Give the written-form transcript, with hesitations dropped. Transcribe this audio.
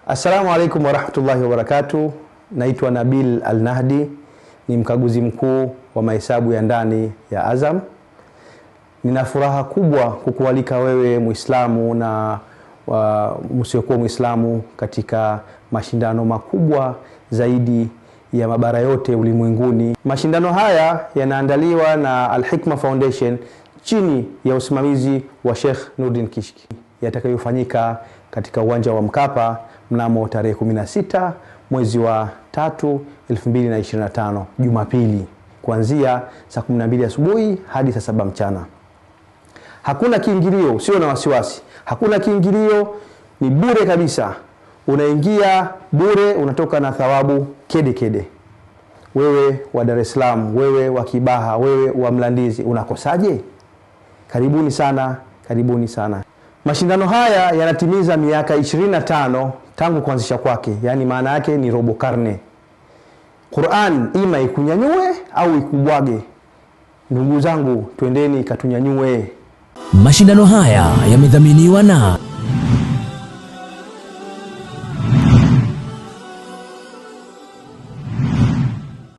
Assalamu alaikum warahmatullahi wabarakatuh. Naitwa Nabil Al-Nahdi, ni mkaguzi mkuu wa mahesabu ya ndani ya Azam. Nina furaha kubwa kukualika wewe Muislamu na msiokuwa Muislamu katika mashindano makubwa zaidi ya mabara yote ulimwenguni. Mashindano haya yanaandaliwa na Al-Hikma Foundation chini ya usimamizi wa Sheikh Nurdin Kishki, yatakayofanyika katika uwanja wa Mkapa mnamo tarehe 16 mwezi wa 3 2025, Jumapili, kuanzia saa 12 asubuhi hadi saa 7 mchana. Hakuna kiingilio, sio na wasiwasi. Hakuna kiingilio, ni bure kabisa. Unaingia bure, unatoka na thawabu kede kede. Wewe wa Dar es Salaam, wewe wa Kibaha, wewe wa Mlandizi, unakosaje? Karibuni sana, karibuni sana. Mashindano haya yanatimiza miaka 25 tangu kuanzisha kwake, yani maana yake ni robo karne. Qur'an ima ikunyanyue au ikubwage. Ndugu zangu, twendeni katunyanyue. Mashindano haya yamedhaminiwa na